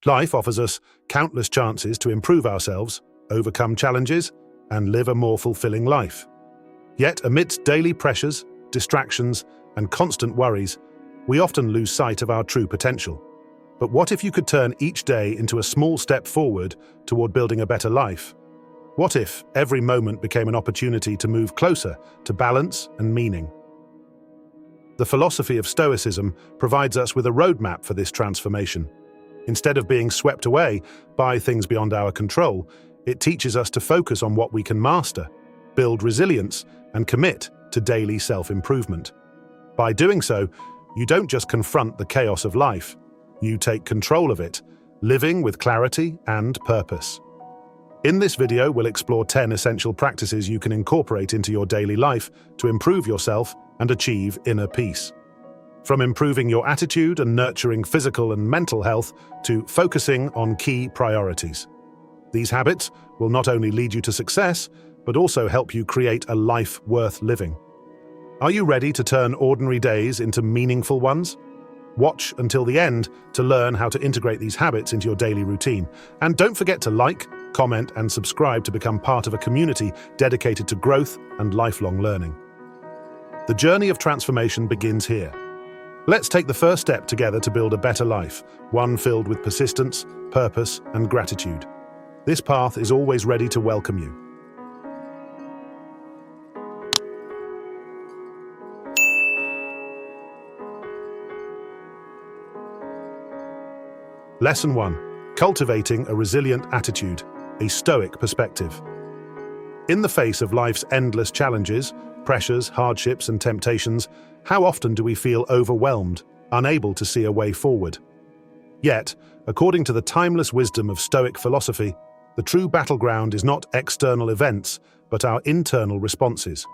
Life offers us countless chances to improve ourselves, overcome challenges, and live a more fulfilling life. Yet, amidst daily pressures, distractions, and constant worries, we often lose sight of our true potential. But what if you could turn each day into a small step forward toward building a better life? What if every moment became an opportunity to move closer to balance and meaning? The philosophy of Stoicism provides us with a roadmap for this transformation. Instead of being swept away by things beyond our control, it teaches us to focus on what we can master, build resilience, and commit to daily self-improvement. By doing so, you don't just confront the chaos of life, you take control of it, living with clarity and purpose. In this video, we'll explore 10 essential practices you can incorporate into your daily life to improve yourself and achieve inner peace. From improving your attitude and nurturing physical and mental health to focusing on key priorities. These habits will not only lead you to success, but also help you create a life worth living. Are you ready to turn ordinary days into meaningful ones? Watch until the end to learn how to integrate these habits into your daily routine. And don't forget to like, comment, and subscribe to become part of a community dedicated to growth and lifelong learning. The journey of transformation begins here. Let's take the first step together to build a better life, one filled with persistence, purpose, and gratitude. This path is always ready to welcome you. Lesson 1. Cultivating a resilient attitude, a Stoic perspective. In the face of life's endless challenges, pressures, hardships, and temptations, how often do we feel overwhelmed, unable to see a way forward? Yet, according to the timeless wisdom of Stoic philosophy, the true battleground is not external events, but our internal responses.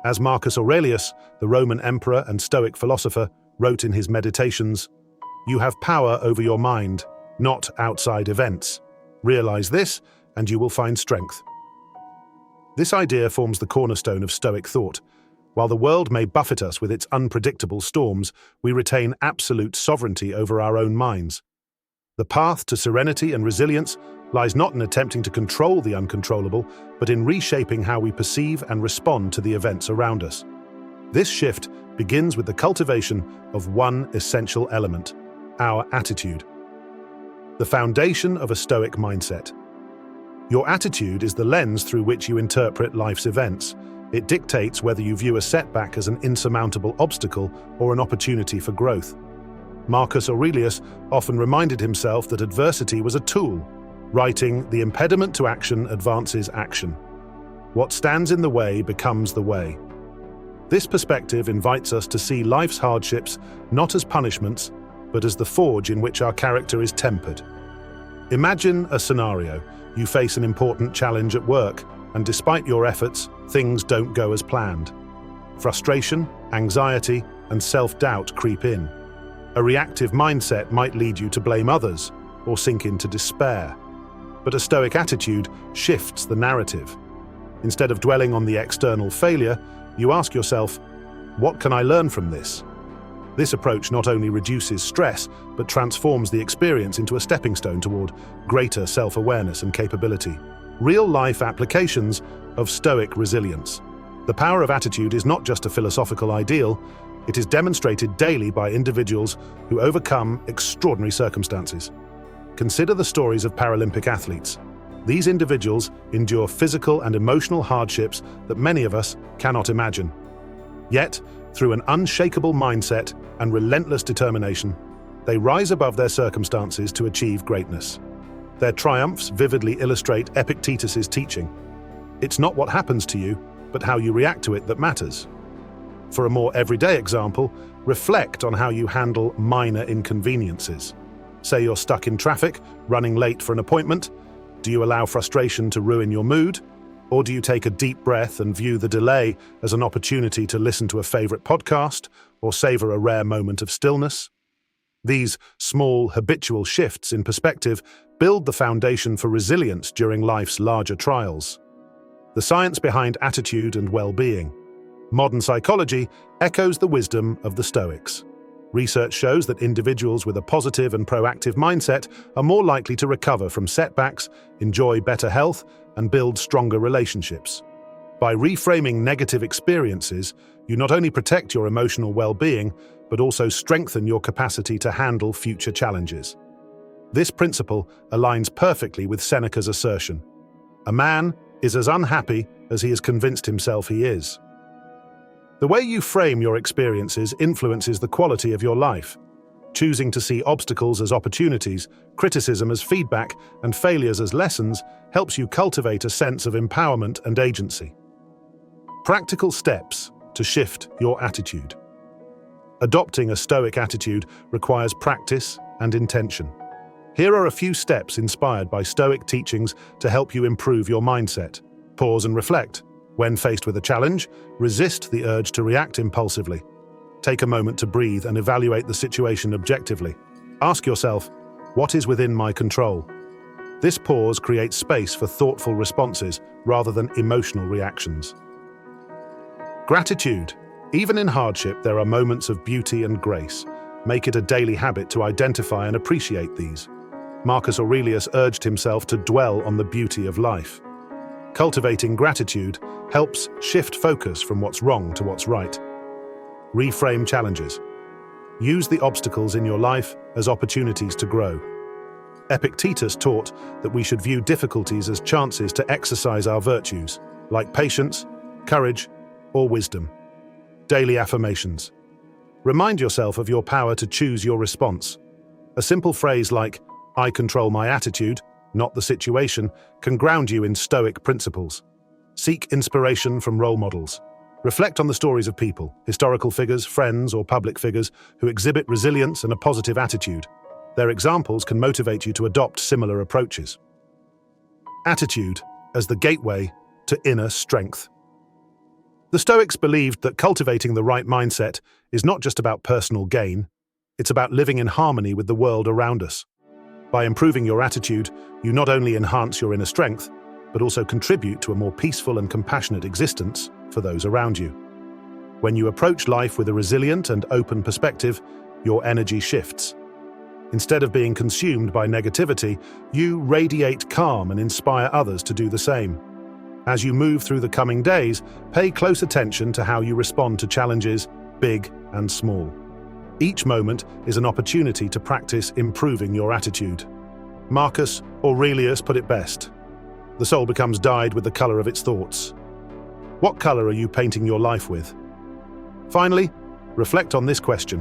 As Marcus Aurelius, the Roman emperor and Stoic philosopher, wrote in his Meditations, "You have power over your mind, not outside events. Realize this, and you will find strength." This idea forms the cornerstone of Stoic thought. While the world may buffet us with its unpredictable storms, we retain absolute sovereignty over our own minds. The path to serenity and resilience lies not in attempting to control the uncontrollable, but in reshaping how we perceive and respond to the events around us. This shift begins with the cultivation of one essential element: our attitude. The foundation of a Stoic mindset. Your attitude is the lens through which you interpret life's events. It dictates whether you view a setback as an insurmountable obstacle or an opportunity for growth. Marcus Aurelius often reminded himself that adversity was a tool, writing, "The impediment to action advances action. What stands in the way becomes the way." This perspective invites us to see life's hardships not as punishments, but as the forge in which our character is tempered. Imagine a scenario. You face an important challenge at work, and despite your efforts, things don't go as planned. Frustration, anxiety, and self-doubt creep in. A reactive mindset might lead you to blame others or sink into despair. But a Stoic attitude shifts the narrative. Instead of dwelling on the external failure, you ask yourself, what can I learn from this? This approach not only reduces stress, but transforms the experience into a stepping stone toward greater self-awareness and capability. Real-life applications of Stoic resilience. The power of attitude is not just a philosophical ideal, it is demonstrated daily by individuals who overcome extraordinary circumstances. Consider the stories of Paralympic athletes. These individuals endure physical and emotional hardships that many of us cannot imagine. Yet, through an unshakable mindset and relentless determination, they rise above their circumstances to achieve greatness. Their triumphs vividly illustrate Epictetus's teaching. It's not what happens to you, but how you react to it that matters. For a more everyday example, reflect on how you handle minor inconveniences. Say you're stuck in traffic, running late for an appointment. Do you allow frustration to ruin your mood? Or do you take a deep breath and view the delay as an opportunity to listen to a favorite podcast or savor a rare moment of stillness? These small, habitual shifts in perspective build the foundation for resilience during life's larger trials. The science behind attitude and well-being. Modern psychology echoes the wisdom of the Stoics. Research shows that individuals with a positive and proactive mindset are more likely to recover from setbacks, enjoy better health, and build stronger relationships. By reframing negative experiences, you not only protect your emotional well-being, but also strengthen your capacity to handle future challenges. This principle aligns perfectly with Seneca's assertion: "A man is as unhappy as he has convinced himself he is." The way you frame your experiences influences the quality of your life. Choosing to see obstacles as opportunities, criticism as feedback, and failures as lessons helps you cultivate a sense of empowerment and agency. Practical steps to shift your attitude. Adopting a Stoic attitude requires practice and intention. Here are a few steps inspired by Stoic teachings to help you improve your mindset. Pause and reflect. When faced with a challenge, resist the urge to react impulsively. Take a moment to breathe and evaluate the situation objectively. Ask yourself, what is within my control? This pause creates space for thoughtful responses rather than emotional reactions. Gratitude. Even in hardship, there are moments of beauty and grace. Make it a daily habit to identify and appreciate these. Marcus Aurelius urged himself to dwell on the beauty of life. Cultivating gratitude helps shift focus from what's wrong to what's right. Reframe challenges. Use the obstacles in your life as opportunities to grow. Epictetus taught that we should view difficulties as chances to exercise our virtues, like patience, courage, or wisdom. Daily affirmations. Remind yourself of your power to choose your response. A simple phrase like, "I control my attitude, not the situation," can ground you in Stoic principles. Seek inspiration from role models. Reflect on the stories of people, historical figures, friends, or public figures who exhibit resilience and a positive attitude. Their examples can motivate you to adopt similar approaches. Attitude as the gateway to inner strength. The Stoics believed that cultivating the right mindset is not just about personal gain, it's about living in harmony with the world around us. By improving your attitude, you not only enhance your inner strength, but also contribute to a more peaceful and compassionate existence for those around you. When you approach life with a resilient and open perspective, your energy shifts. Instead of being consumed by negativity, you radiate calm and inspire others to do the same. As you move through the coming days, pay close attention to how you respond to challenges, big and small. Each moment is an opportunity to practice improving your attitude. Marcus Aurelius put it best: "The soul becomes dyed with the color of its thoughts." What color are you painting your life with? Finally, reflect on this question.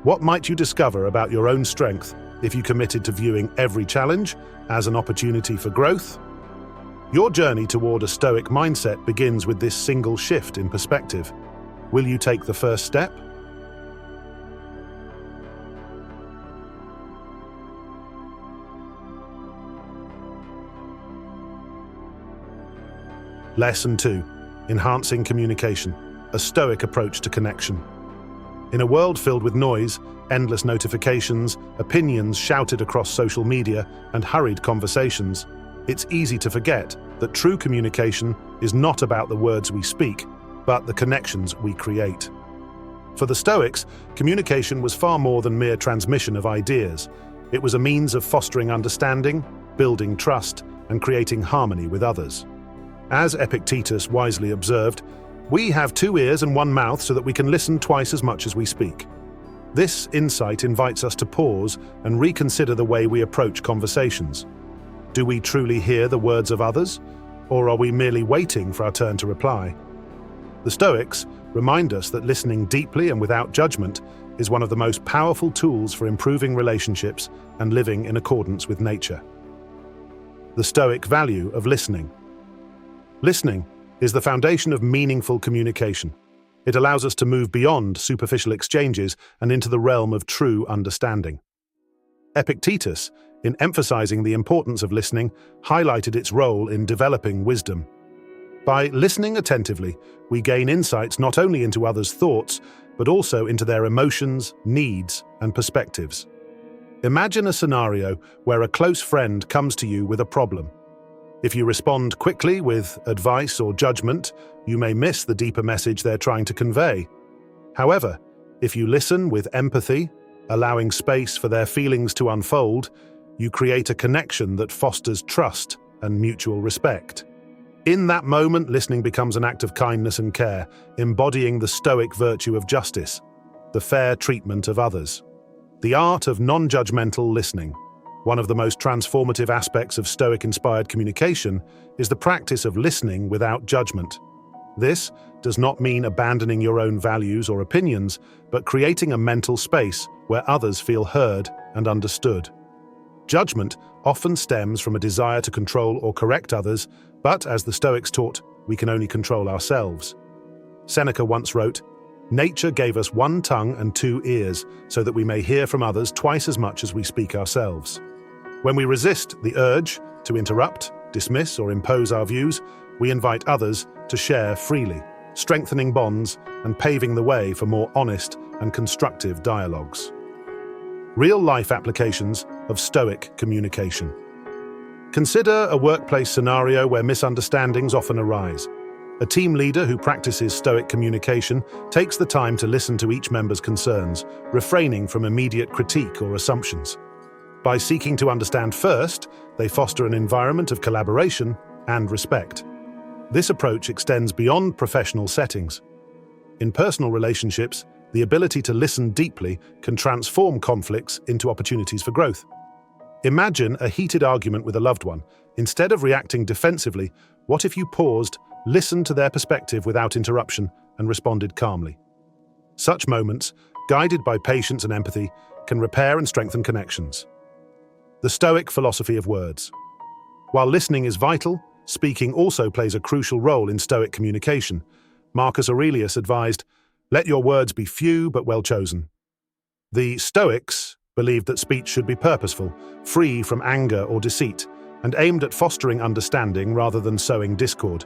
What might you discover about your own strength if you committed to viewing every challenge as an opportunity for growth? Your journey toward a Stoic mindset begins with this single shift in perspective. Will you take the first step? Lesson 2. Enhancing communication. A Stoic approach to connection. In a world filled with noise, endless notifications, opinions shouted across social media, and hurried conversations, it's easy to forget that true communication is not about the words we speak, but the connections we create. For the Stoics, communication was far more than mere transmission of ideas. It was a means of fostering understanding, building trust, and creating harmony with others. As Epictetus wisely observed, "We have 2 ears and 1 mouth so that we can listen twice as much as we speak." This insight invites us to pause and reconsider the way we approach conversations. Do we truly hear the words of others, or are we merely waiting for our turn to reply? The Stoics remind us that listening deeply and without judgment is one of the most powerful tools for improving relationships and living in accordance with nature. The Stoic value of listening. Listening is the foundation of meaningful communication. It allows us to move beyond superficial exchanges and into the realm of true understanding. Epictetus, in emphasizing the importance of listening, highlighted its role in developing wisdom. By listening attentively, we gain insights not only into others' thoughts, but also into their emotions, needs, and perspectives. Imagine a scenario where a close friend comes to you with a problem. If you respond quickly with advice or judgment, you may miss the deeper message they're trying to convey. However, If you listen with empathy, allowing space for their feelings to unfold, you create a connection that fosters trust and mutual respect. In that moment, listening becomes an act of kindness and care, embodying the Stoic virtue of justice, the fair treatment of others. The art of non-judgmental listening. One of the most transformative aspects of Stoic-inspired communication is the practice of listening without judgment. This does not mean abandoning your own values or opinions, but creating a mental space where others feel heard and understood. Judgment often stems from a desire to control or correct others, but as the Stoics taught, we can only control ourselves. Seneca once wrote, "Nature gave us one tongue and two ears, so that we may hear from others twice as much as we speak ourselves." When we resist the urge to interrupt, dismiss, or impose our views, we invite others to share freely, strengthening bonds and paving the way for more honest and constructive dialogues. Real-life applications of Stoic communication. Consider a workplace scenario where misunderstandings often arise. A team leader who practices Stoic communication takes the time to listen to each member's concerns, refraining from immediate critique or assumptions. By seeking to understand first, they foster an environment of collaboration and respect. This approach extends beyond professional settings. In personal relationships, the ability to listen deeply can transform conflicts into opportunities for growth. Imagine a heated argument with a loved one. Instead of reacting defensively, what if you paused, listened to their perspective without interruption, and responded calmly? Such moments, guided by patience and empathy, can repair and strengthen connections. The Stoic philosophy of words. While listening is vital, speaking also plays a crucial role in Stoic communication. Marcus Aurelius advised, "Let your words be few but well chosen." The Stoics believed that speech should be purposeful, free from anger or deceit, and aimed at fostering understanding rather than sowing discord.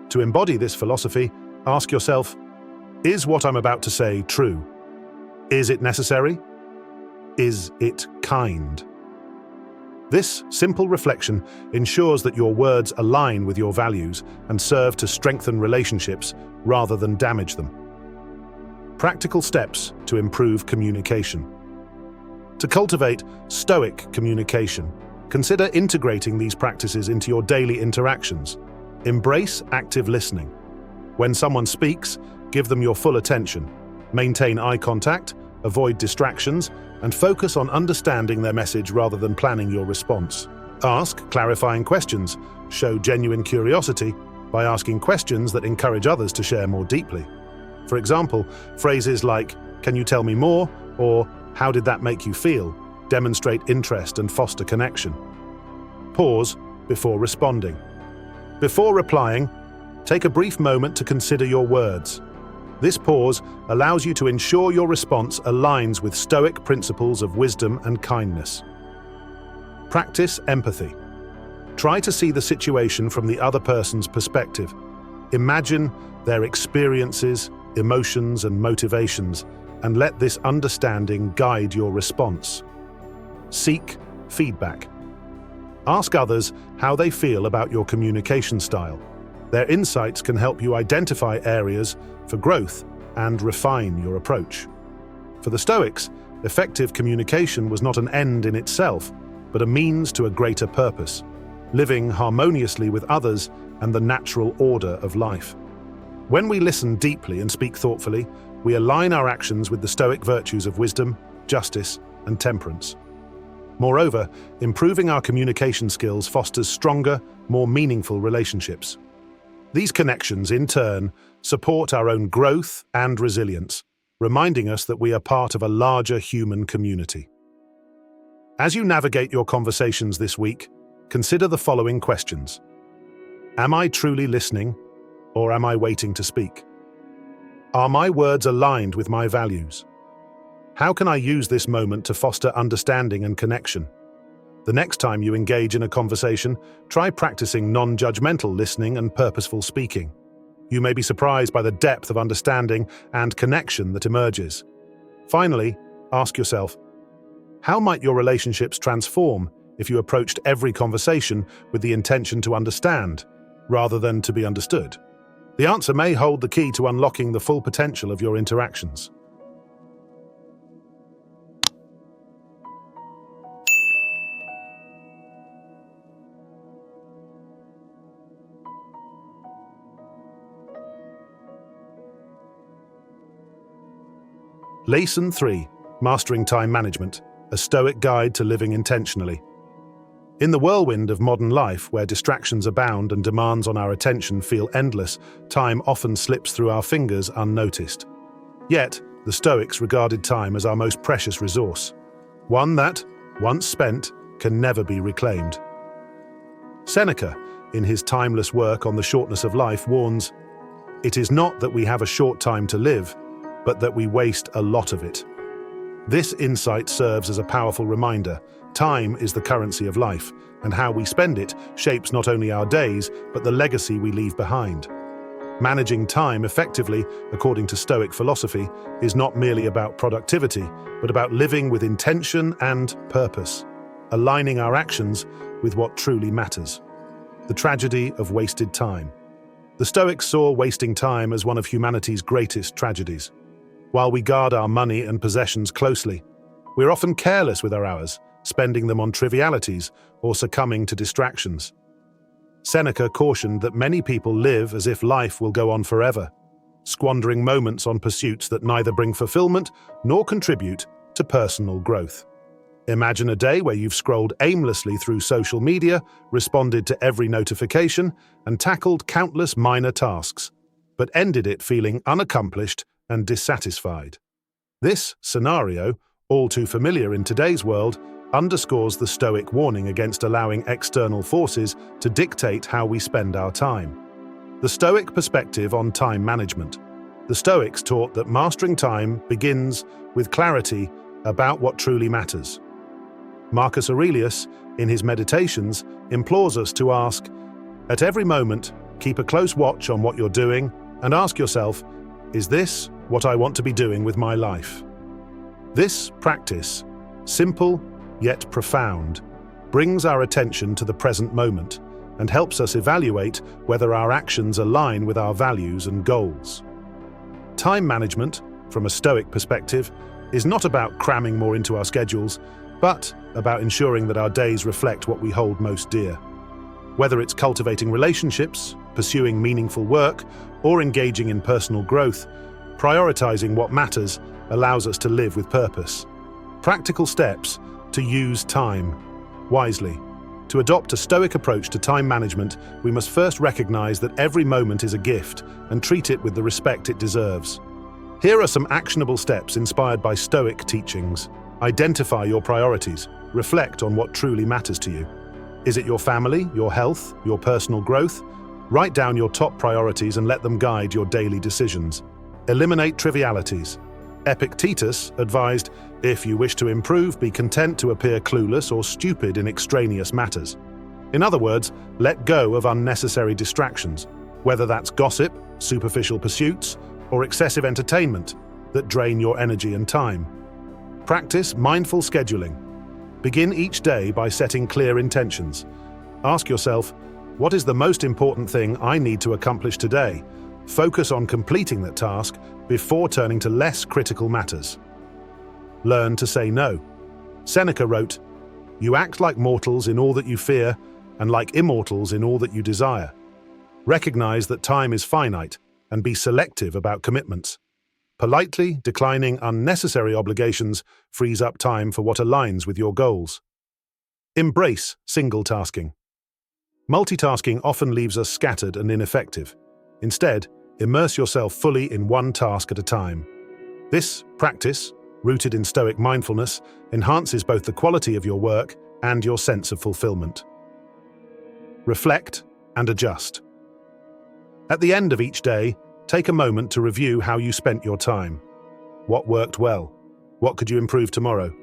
To embody this philosophy, ask yourself, is what I'm about to say true? Is it necessary? Is it kind? This simple reflection ensures that your words align with your values and serve to strengthen relationships rather than damage them. Practical steps to improve communication. To cultivate Stoic communication, consider integrating these practices into your daily interactions. Embrace active listening. When someone speaks, give them your full attention. Maintain eye contact, avoid distractions, and focus on understanding their message rather than planning your response. Ask clarifying questions. Show genuine curiosity by asking questions that encourage others to share more deeply. For example, phrases like, "Can you tell me more?" or "How did that make you feel?" demonstrate interest and foster connection. Pause before responding. Before replying, take a brief moment to consider your words. This pause allows you to ensure your response aligns with Stoic principles of wisdom and kindness. Practice empathy. Try to see the situation from the other person's perspective. Imagine their experiences, emotions, and motivations, and let this understanding guide your response. Seek feedback. Ask others how they feel about your communication style. Their insights can help you identify areas for growth and refine your approach. For the Stoics, effective communication was not an end in itself, but a means to a greater purpose, living harmoniously with others and the natural order of life. When we listen deeply and speak thoughtfully, we align our actions with the Stoic virtues of wisdom, justice, and temperance. Moreover, improving our communication skills fosters stronger, more meaningful relationships. These connections, in turn, support our own growth and resilience, reminding us that we are part of a larger human community. As you navigate your conversations this week, consider the following questions. Am I truly listening, or am I waiting to speak? Are my words aligned with my values? How can I use this moment to foster understanding and connection? The next time you engage in a conversation, try practicing non-judgmental listening and purposeful speaking. You may be surprised by the depth of understanding and connection that emerges. Finally, ask yourself, how might your relationships transform if you approached every conversation with the intention to understand, rather than to be understood? The answer may hold the key to unlocking the full potential of your interactions. Lesson 3. Mastering Time Management, a Stoic Guide to Living Intentionally. In the whirlwind of modern life, where distractions abound and demands on our attention feel endless, time often slips through our fingers unnoticed. Yet, the Stoics regarded time as our most precious resource, one that, once spent, can never be reclaimed. Seneca, in his timeless work on the shortness of life, warns, "It is not that we have a short time to live, but that we waste a lot of it." This insight serves as a powerful reminder. Time is the currency of life, and how we spend it shapes not only our days, but the legacy we leave behind. Managing time effectively, according to Stoic philosophy, is not merely about productivity, but about living with intention and purpose, aligning our actions with what truly matters. The tragedy of wasted time. The Stoics saw wasting time as one of humanity's greatest tragedies. While we guard our money and possessions closely, we're often careless with our hours, spending them on trivialities or succumbing to distractions. Seneca cautioned that many people live as if life will go on forever, squandering moments on pursuits that neither bring fulfillment nor contribute to personal growth. Imagine a day where you've scrolled aimlessly through social media, responded to every notification, and tackled countless minor tasks, but ended it feeling unaccomplished and dissatisfied. This scenario, all too familiar in today's world, underscores the Stoic warning against allowing external forces to dictate how we spend our time. The Stoic perspective on time management. The Stoics taught that mastering time begins with clarity about what truly matters. Marcus Aurelius, in his Meditations, implores us to ask, at every moment, keep a close watch on what you're doing and ask yourself, is this what I want to be doing with my life? This practice, simple yet profound, brings our attention to the present moment and helps us evaluate whether our actions align with our values and goals. Time management, from a Stoic perspective, is not about cramming more into our schedules, but about ensuring that our days reflect what we hold most dear. Whether it's cultivating relationships, pursuing meaningful work, or engaging in personal growth, prioritizing what matters allows us to live with purpose. Practical steps to use time wisely. To adopt a Stoic approach to time management, we must first recognize that every moment is a gift and treat it with the respect it deserves. Here are some actionable steps inspired by Stoic teachings. Identify your priorities. Reflect on what truly matters to you. Is it your family, your health, your personal growth? Write down your top priorities and let them guide your daily decisions. Eliminate trivialities. Epictetus advised, if you wish to improve, be content to appear clueless or stupid in extraneous matters. In other words, let go of unnecessary distractions, whether that's gossip, superficial pursuits, or excessive entertainment that drain your energy and time. Practice mindful scheduling. Begin each day by setting clear intentions. Ask yourself, what is the most important thing I need to accomplish today? Focus on completing that task before turning to less critical matters. Learn to say no. Seneca wrote, "You act like mortals in all that you fear, and like immortals in all that you desire." Recognize that time is finite, and be selective about commitments. Politely declining unnecessary obligations frees up time for what aligns with your goals. Embrace single tasking. Multitasking often leaves us scattered and ineffective. Instead, immerse yourself fully in one task at a time. This practice, rooted in Stoic mindfulness, enhances both the quality of your work and your sense of fulfillment. Reflect and adjust. At the end of each day, take a moment to review how you spent your time. What worked well? What could you improve tomorrow?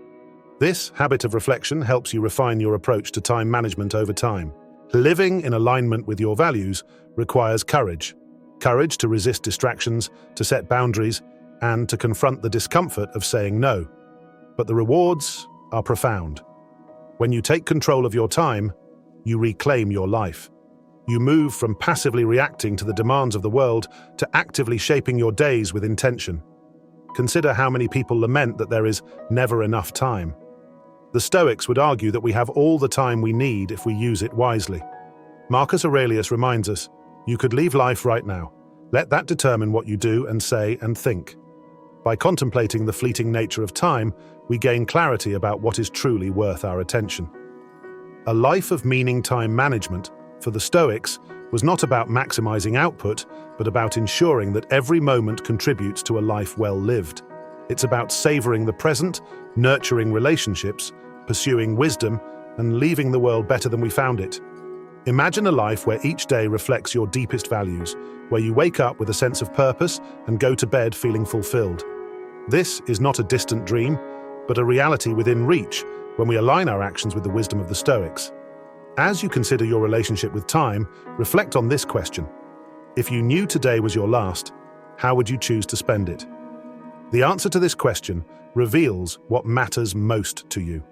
This habit of reflection helps you refine your approach to time management over time. Living in alignment with your values requires courage. Courage to resist distractions, to set boundaries, and to confront the discomfort of saying no. But the rewards are profound. When you take control of your time, you reclaim your life. You move from passively reacting to the demands of the world to actively shaping your days with intention. Consider how many people lament that there is never enough time. The Stoics would argue that we have all the time we need if we use it wisely. Marcus Aurelius reminds us, you could leave life right now. Let that determine what you do and say and think. By contemplating the fleeting nature of time, we gain clarity about what is truly worth our attention. A life of meaning time management, for the Stoics, was not about maximizing output, but about ensuring that every moment contributes to a life well lived. It's about savoring the present, nurturing relationships, pursuing wisdom, and leaving the world better than we found it. Imagine a life where each day reflects your deepest values, where you wake up with a sense of purpose and go to bed feeling fulfilled. This is not a distant dream, but a reality within reach when we align our actions with the wisdom of the Stoics. As you consider your relationship with time, reflect on this question. If you knew today was your last, how would you choose to spend it? The answer to this question reveals what matters most to you.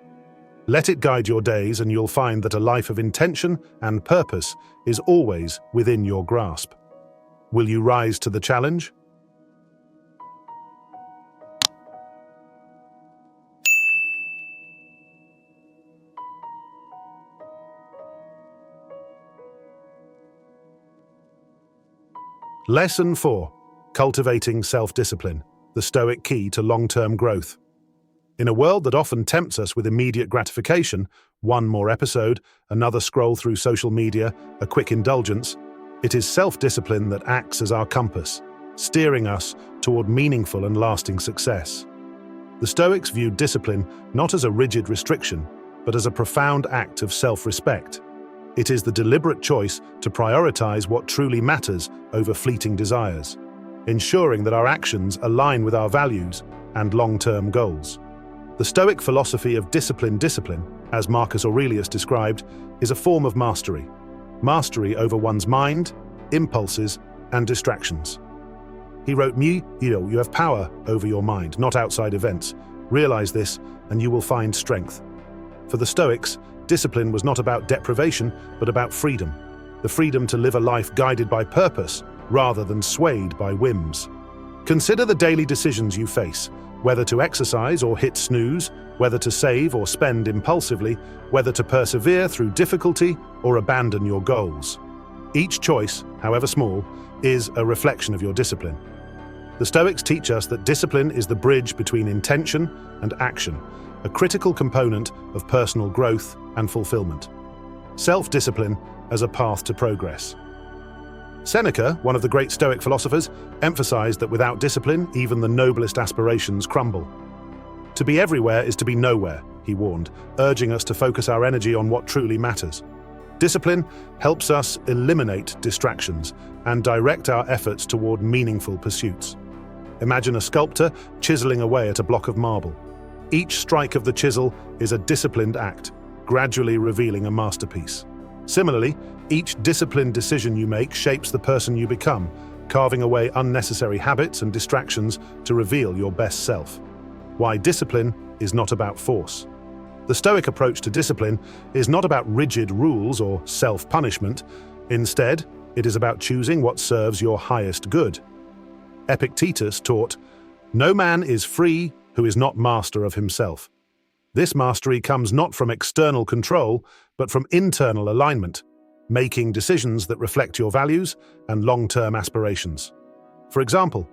Let it guide your days, and you'll find that a life of intention and purpose is always within your grasp. Will you rise to the challenge? Lesson 4. Cultivating self-discipline, the Stoic key to long-term growth. In a world that often tempts us with immediate gratification, one more episode, another scroll through social media, a quick indulgence, it is self-discipline that acts as our compass, steering us toward meaningful and lasting success. The Stoics viewed discipline not as a rigid restriction, but as a profound act of self-respect. It is the deliberate choice to prioritize what truly matters over fleeting desires, ensuring that our actions align with our values and long-term goals. The Stoic philosophy of discipline, as Marcus Aurelius described, is a form of mastery. Mastery over one's mind, impulses, and distractions. He wrote, you have power over your mind, not outside events. Realize this, and you will find strength. For the Stoics, discipline was not about deprivation, but about freedom. The freedom to live a life guided by purpose, rather than swayed by whims. Consider the daily decisions you face, whether to exercise or hit snooze, whether to save or spend impulsively, whether to persevere through difficulty or abandon your goals. Each choice, however small, is a reflection of your discipline. The Stoics teach us that discipline is the bridge between intention and action, a critical component of personal growth and fulfillment. Self-discipline as a path to progress. Seneca, one of the great Stoic philosophers, emphasized that without discipline, even the noblest aspirations crumble. To be everywhere is to be nowhere, he warned, urging us to focus our energy on what truly matters. Discipline helps us eliminate distractions and direct our efforts toward meaningful pursuits. Imagine a sculptor chiseling away at a block of marble. Each strike of the chisel is a disciplined act, gradually revealing a masterpiece. Similarly, each disciplined decision you make shapes the person you become, carving away unnecessary habits and distractions to reveal your best self. Why discipline is not about force. The Stoic approach to discipline is not about rigid rules or self-punishment. Instead, it is about choosing what serves your highest good. Epictetus taught, "No man is free who is not master of himself." This mastery comes not from external control, but from internal alignment, making decisions that reflect your values and long-term aspirations. For example,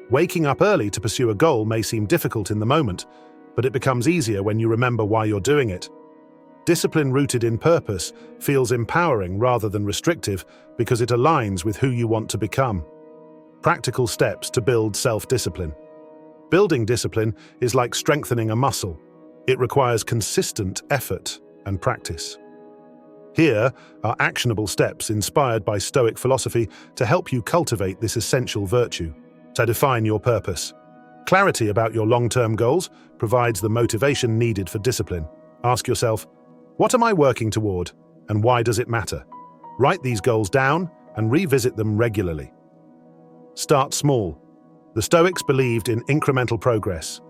waking up early to pursue a goal may seem difficult in the moment, but it becomes easier when you remember why you're doing it. Discipline rooted in purpose feels empowering rather than restrictive because it aligns with who you want to become. Practical steps to build self-discipline. Building discipline is like strengthening a muscle. It requires consistent effort and practice. Here are actionable steps inspired by Stoic philosophy to help you cultivate this essential virtue. To define your purpose. Clarity about your long-term goals provides the motivation needed for discipline. Ask yourself, what am I working toward, and why does it matter? Write these goals down and revisit them regularly. Start small. The Stoics believed in incremental progress.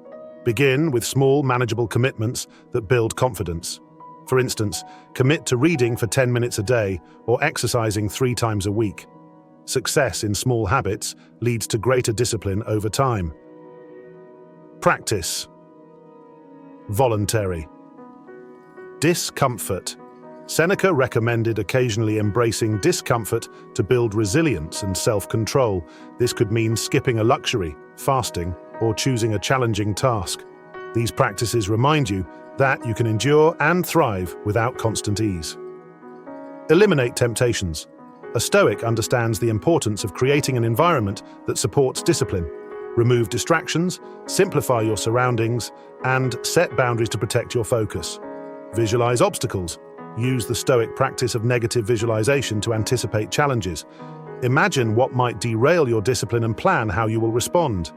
Begin with small, manageable commitments that build confidence. For instance, commit to reading for 10 minutes a day or exercising 3 times a week. Success in small habits leads to greater discipline over time. Practice. Voluntary. Discomfort. Seneca recommended occasionally embracing discomfort to build resilience and self-control. This could mean skipping a luxury, fasting, or choosing a challenging task. These practices remind you that you can endure and thrive without constant ease. Eliminate temptations. A Stoic understands the importance of creating an environment that supports discipline. Remove distractions, simplify your surroundings, and set boundaries to protect your focus. Visualize obstacles. Use the Stoic practice of negative visualization to anticipate challenges. Imagine what might derail your discipline and plan how you will respond.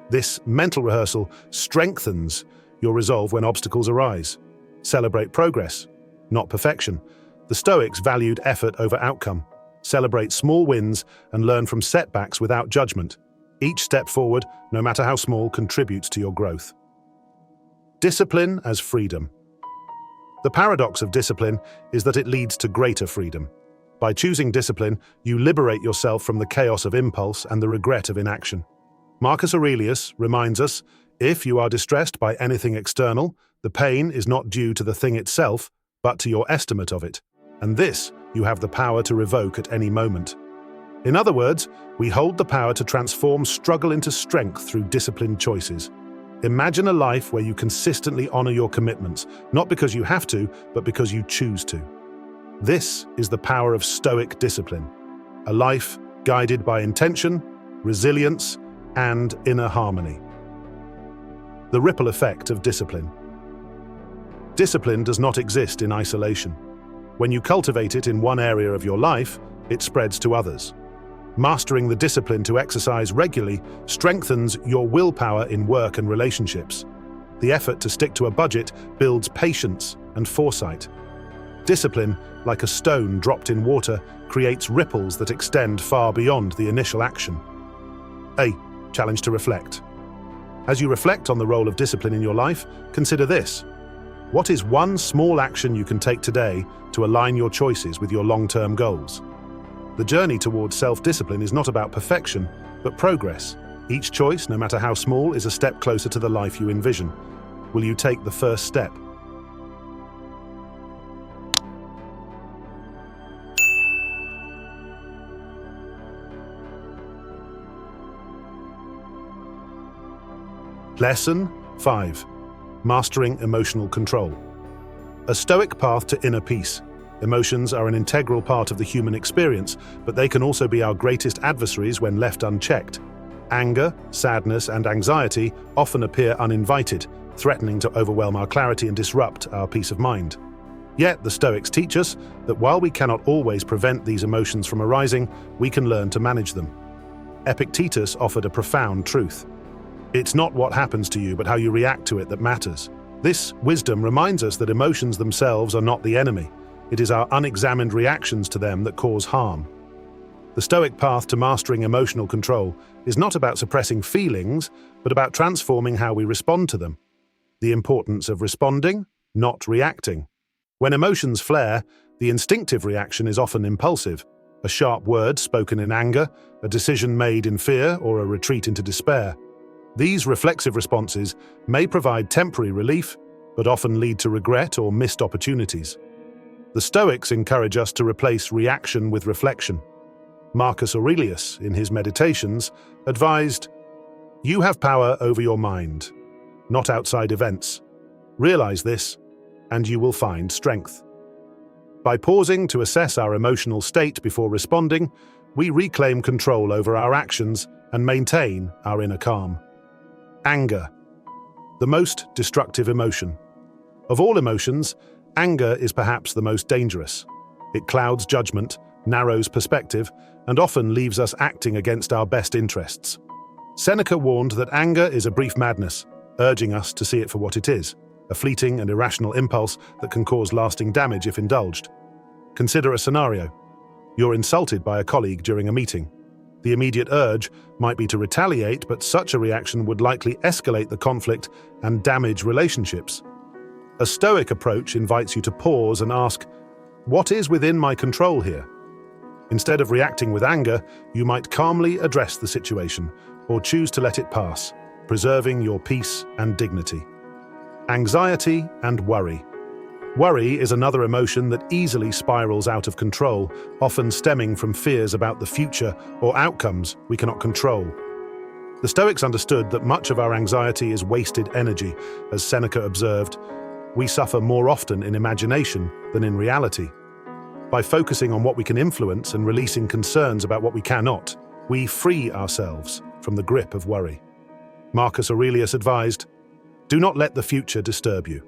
This mental rehearsal strengthens your resolve when obstacles arise. Celebrate progress, not perfection. The Stoics valued effort over outcome. Celebrate small wins and learn from setbacks without judgment. Each step forward, no matter how small, contributes to your growth. Discipline as freedom. The paradox of discipline is that it leads to greater freedom. By choosing discipline, you liberate yourself from the chaos of impulse and the regret of inaction. Marcus Aurelius reminds us, if you are distressed by anything external, the pain is not due to the thing itself, but to your estimate of it. And this you have the power to revoke at any moment. In other words, we hold the power to transform struggle into strength through disciplined choices. Imagine a life where you consistently honor your commitments, not because you have to, but because you choose to. This is the power of Stoic discipline, a life guided by intention, resilience, and inner harmony. The ripple effect of discipline. Discipline does not exist in isolation. When you cultivate it in one area of your life, it spreads to others. Mastering the discipline to exercise regularly strengthens your willpower in work and relationships. The effort to stick to a budget builds patience and foresight. Discipline, like a stone dropped in water, creates ripples that extend far beyond the initial action. A challenge to reflect. As you reflect on the role of discipline in your life, consider this. What is one small action you can take today to align your choices with your long-term goals? The journey towards self-discipline is not about perfection, but progress. Each choice, no matter how small, is a step closer to the life you envision. Will you take the first step? Lesson 5. Mastering emotional control. A Stoic path to inner peace. Emotions are an integral part of the human experience, but they can also be our greatest adversaries when left unchecked. Anger, sadness, and anxiety often appear uninvited, threatening to overwhelm our clarity and disrupt our peace of mind. Yet the Stoics teach us that while we cannot always prevent these emotions from arising, we can learn to manage them. Epictetus offered a profound truth. It's not what happens to you, but how you react to it that matters. This wisdom reminds us that emotions themselves are not the enemy. It is our unexamined reactions to them that cause harm. The Stoic path to mastering emotional control is not about suppressing feelings, but about transforming how we respond to them. The importance of responding, not reacting. When emotions flare, the instinctive reaction is often impulsive. A sharp word spoken in anger, a decision made in fear, or a retreat into despair. These reflexive responses may provide temporary relief, but often lead to regret or missed opportunities. The Stoics encourage us to replace reaction with reflection. Marcus Aurelius, in his Meditations, advised, "You have power over your mind, not outside events. Realize this, and you will find strength." By pausing to assess our emotional state before responding, we reclaim control over our actions and maintain our inner calm. Anger, the most destructive emotion. Of all emotions, anger is perhaps the most dangerous. It clouds judgment, narrows perspective, and often leaves us acting against our best interests. Seneca warned that anger is a brief madness, urging us to see it for what it is, a fleeting and irrational impulse that can cause lasting damage if indulged. Consider a scenario. You're insulted by a colleague during a meeting. The immediate urge might be to retaliate, but such a reaction would likely escalate the conflict and damage relationships. A Stoic approach invites you to pause and ask, what is within my control here? Instead of reacting with anger, you might calmly address the situation or choose to let it pass, preserving your peace and dignity. Anxiety and worry. Worry is another emotion that easily spirals out of control, often stemming from fears about the future or outcomes we cannot control. The The Stoics understood that much of our anxiety is wasted energy. As Seneca observed, we suffer more often in imagination than in reality. By focusing on what we can influence and releasing concerns about what we cannot, we free ourselves from the grip of worry. Marcus Aurelius advised, "Do not let the future disturb you.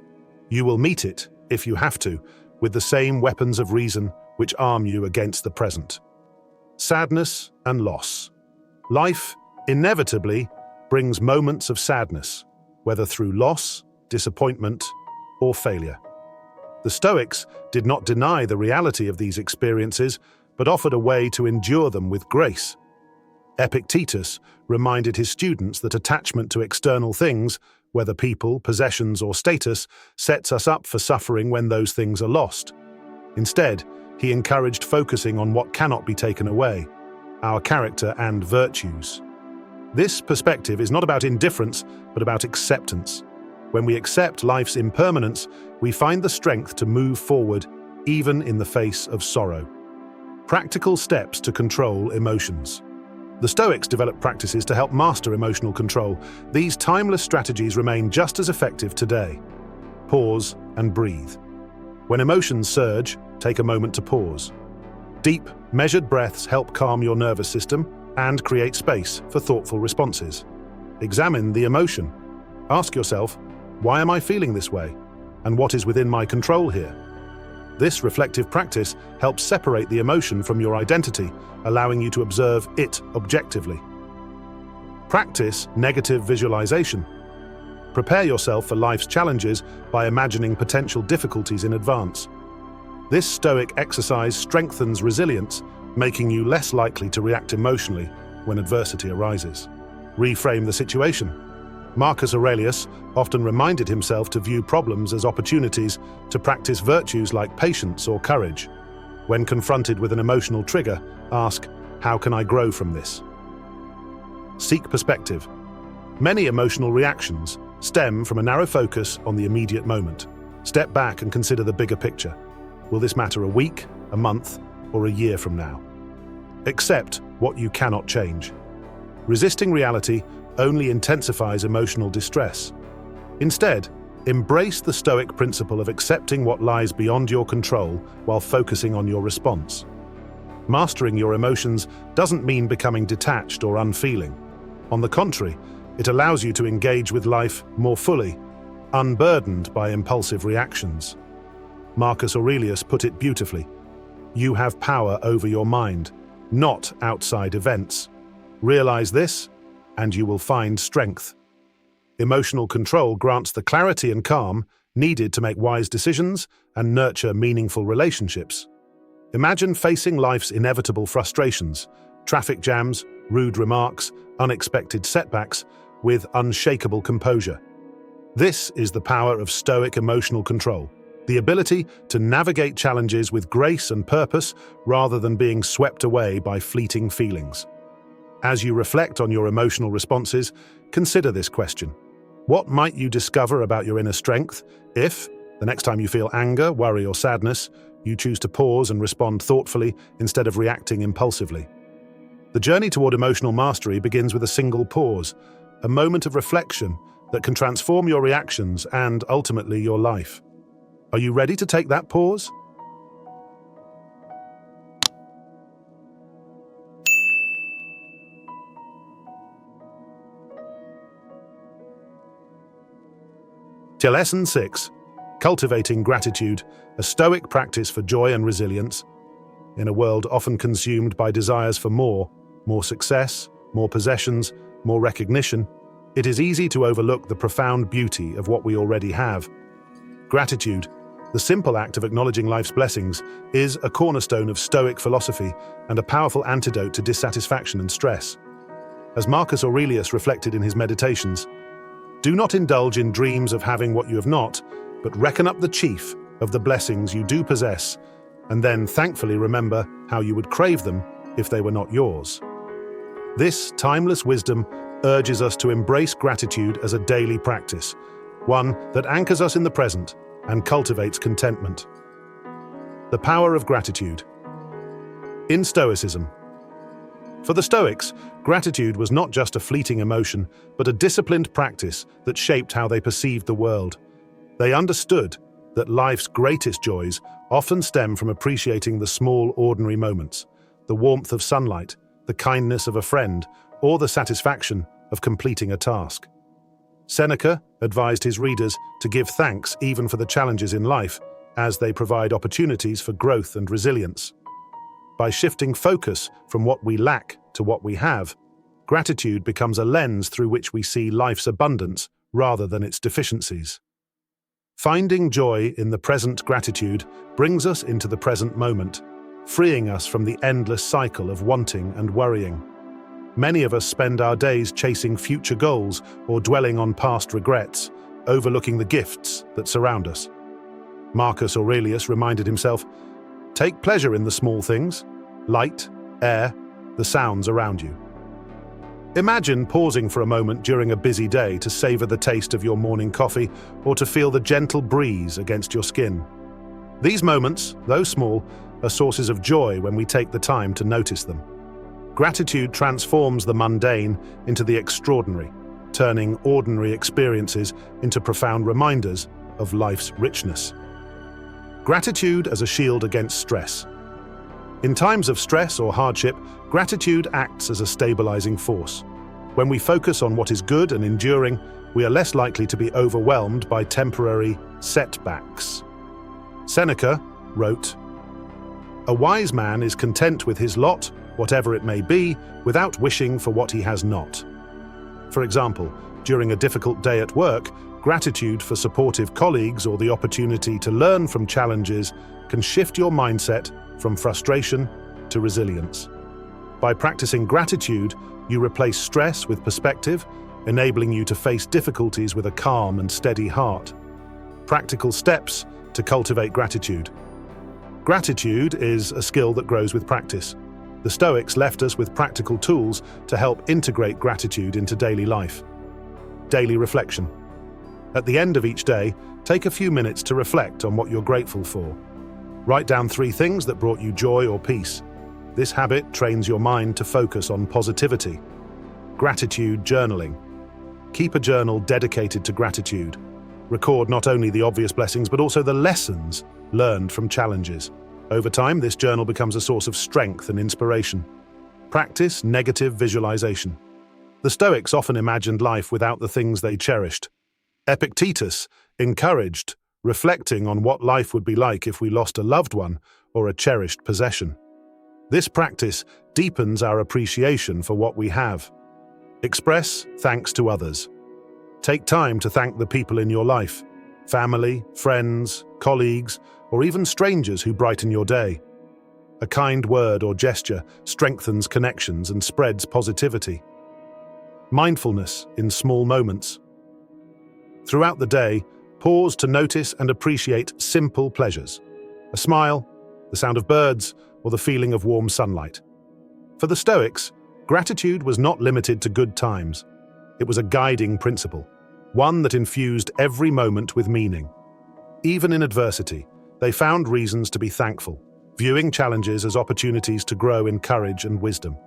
You will meet it, if you have to, with the same weapons of reason which arm you against the present." Sadness and loss. Life, inevitably, brings moments of sadness, whether through loss, disappointment, or failure. The Stoics did not deny the reality of these experiences, but offered a way to endure them with grace. Epictetus reminded his students that attachment to external things, whether people, possessions, or status, sets us up for suffering when those things are lost. Instead, he encouraged focusing on what cannot be taken away, our character and virtues. This perspective is not about indifference, but about acceptance. When we accept life's impermanence, we find the strength to move forward, even in the face of sorrow. Practical steps to control emotions. The Stoics developed practices to help master emotional control. These timeless strategies remain just as effective today. Pause and breathe. When emotions surge, take a moment to pause. Deep, measured breaths help calm your nervous system and create space for thoughtful responses. Examine the emotion. Ask yourself, why am I feeling this way? And what is within my control here? This reflective practice helps separate the emotion from your identity, allowing you to observe it objectively. Practice negative visualization. Prepare yourself for life's challenges by imagining potential difficulties in advance. This Stoic exercise strengthens resilience, making you less likely to react emotionally when adversity arises. Reframe the situation. Marcus Aurelius often reminded himself to view problems as opportunities to practice virtues like patience or courage. When confronted with an emotional trigger, ask, "How can I grow from this?" Seek perspective. Many emotional reactions stem from a narrow focus on the immediate moment. Step back and consider the bigger picture. Will this matter a week, a month, or a year from now? Accept what you cannot change. Resisting reality only intensifies emotional distress. Instead, embrace the Stoic principle of accepting what lies beyond your control while focusing on your response. Mastering your emotions doesn't mean becoming detached or unfeeling. On the contrary, it allows you to engage with life more fully, unburdened by impulsive reactions. Marcus Aurelius put it beautifully. You have power over your mind, not outside events. Realize this, and you will find strength. Emotional control grants the clarity and calm needed to make wise decisions and nurture meaningful relationships. Imagine facing life's inevitable frustrations, traffic jams, rude remarks, unexpected setbacks, with unshakable composure. This is the power of Stoic emotional control, the ability to navigate challenges with grace and purpose rather than being swept away by fleeting feelings. As you reflect on your emotional responses, consider this question. What might you discover about your inner strength if, the next time you feel anger, worry, or sadness, you choose to pause and respond thoughtfully instead of reacting impulsively? The journey toward emotional mastery begins with a single pause, a moment of reflection that can transform your reactions and, ultimately, your life. Are you ready to take that pause? Lesson 6. Cultivating gratitude, a Stoic practice for joy and resilience. In a world often consumed by desires for more success, more possessions, more recognition, it is easy to overlook the profound beauty of what we already have. Gratitude, the simple act of acknowledging life's blessings, is a cornerstone of Stoic philosophy and a powerful antidote to dissatisfaction and stress. As Marcus Aurelius reflected in his meditations, do not indulge in dreams of having what you have not, but reckon up the chief of the blessings you do possess, and then thankfully remember how you would crave them if they were not yours. This timeless wisdom urges us to embrace gratitude as a daily practice, one that anchors us in the present and cultivates contentment. The power of gratitude. In Stoicism, For the Stoics, gratitude was not just a fleeting emotion, but a disciplined practice that shaped how they perceived the world. They understood that life's greatest joys often stem from appreciating the small, ordinary moments, the warmth of sunlight, the kindness of a friend, or the satisfaction of completing a task. Seneca advised his readers to give thanks even for the challenges in life, as they provide opportunities for growth and resilience. By shifting focus from what we lack to what we have, gratitude becomes a lens through which we see life's abundance rather than its deficiencies. Finding joy in the present gratitude brings us into the present moment, freeing us from the endless cycle of wanting and worrying. Many of us spend our days chasing future goals or dwelling on past regrets, overlooking the gifts that surround us. Marcus Aurelius reminded himself, "Take pleasure in the small things, light, air, the sounds around you." Imagine pausing for a moment during a busy day to savor the taste of your morning coffee or to feel the gentle breeze against your skin. These moments, though small, are sources of joy when we take the time to notice them. Gratitude transforms the mundane into the extraordinary, turning ordinary experiences into profound reminders of life's richness. Gratitude as a shield against stress. In times of stress or hardship, gratitude acts as a stabilizing force. When we focus on what is good and enduring, we are less likely to be overwhelmed by temporary setbacks. Seneca wrote, "A wise man is content with his lot, whatever it may be, without wishing for what he has not." For example, during a difficult day at work, gratitude for supportive colleagues or the opportunity to learn from challenges can shift your mindset from frustration to resilience. By practicing gratitude, you replace stress with perspective, enabling you to face difficulties with a calm and steady heart. Practical steps to cultivate gratitude. Gratitude is a skill that grows with practice. The Stoics left us with practical tools to help integrate gratitude into daily life. Daily reflection. At the end of each day, take a few minutes to reflect on what you're grateful for. Write down 3 things that brought you joy or peace. This habit trains your mind to focus on positivity. Gratitude journaling. Keep a journal dedicated to gratitude. Record not only the obvious blessings, but also the lessons learned from challenges. Over time, this journal becomes a source of strength and inspiration. Practice negative visualization. The Stoics often imagined life without the things they cherished. Epictetus encouraged reflecting on what life would be like if we lost a loved one or a cherished possession. This practice deepens our appreciation for what we have. Express thanks to others. Take time to thank the people in your life, family, friends, colleagues, or even strangers who brighten your day. A kind word or gesture strengthens connections and spreads positivity. Mindfulness in small moments. Throughout the day, pause to notice and appreciate simple pleasures. A smile, the sound of birds, or the feeling of warm sunlight. For the Stoics, gratitude was not limited to good times. It was a guiding principle, one that infused every moment with meaning. Even in adversity, they found reasons to be thankful, viewing challenges as opportunities to grow in courage and wisdom.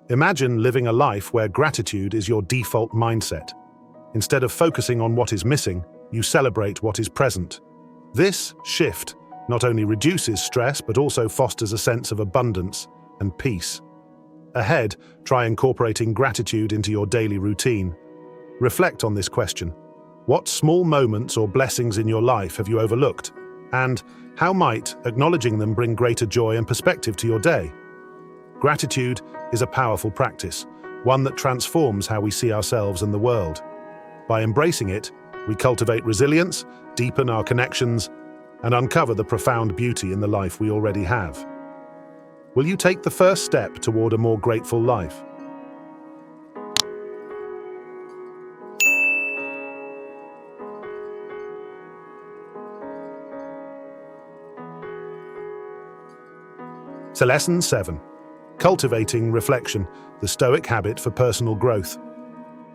Imagine living a life where gratitude is your default mindset. Instead of focusing on what is missing, you celebrate what is present. This shift not only reduces stress but also fosters a sense of abundance and peace. Ahead, try incorporating gratitude into your daily routine. Reflect on this question. What small moments or blessings in your life have you overlooked? And how might acknowledging them bring greater joy and perspective to your day? Gratitude is a powerful practice, one that transforms how we see ourselves and the world. By embracing it, we cultivate resilience, deepen our connections, and uncover the profound beauty in the life we already have. Will you take the first step toward a more grateful life? So Lesson 7. Cultivating reflection, the Stoic habit for personal growth.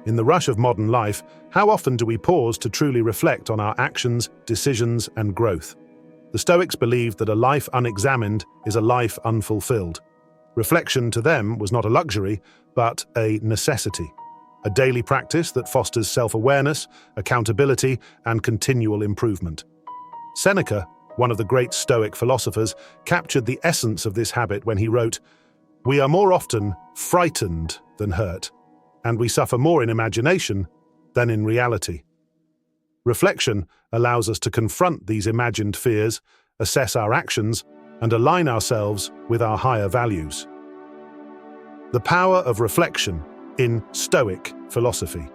In the rush of modern life, how often do we pause to truly reflect on our actions, decisions, and growth? The Stoics believed that a life unexamined is a life unfulfilled. Reflection to them was not a luxury, but a necessity, a daily practice that fosters self-awareness, accountability, and continual improvement. Seneca, one of the great Stoic philosophers, captured the essence of this habit when he wrote, "We are more often frightened than hurt, and we suffer more in imagination than in reality." Reflection allows us to confront these imagined fears, assess our actions, and align ourselves with our higher values. The power of reflection in Stoic philosophy.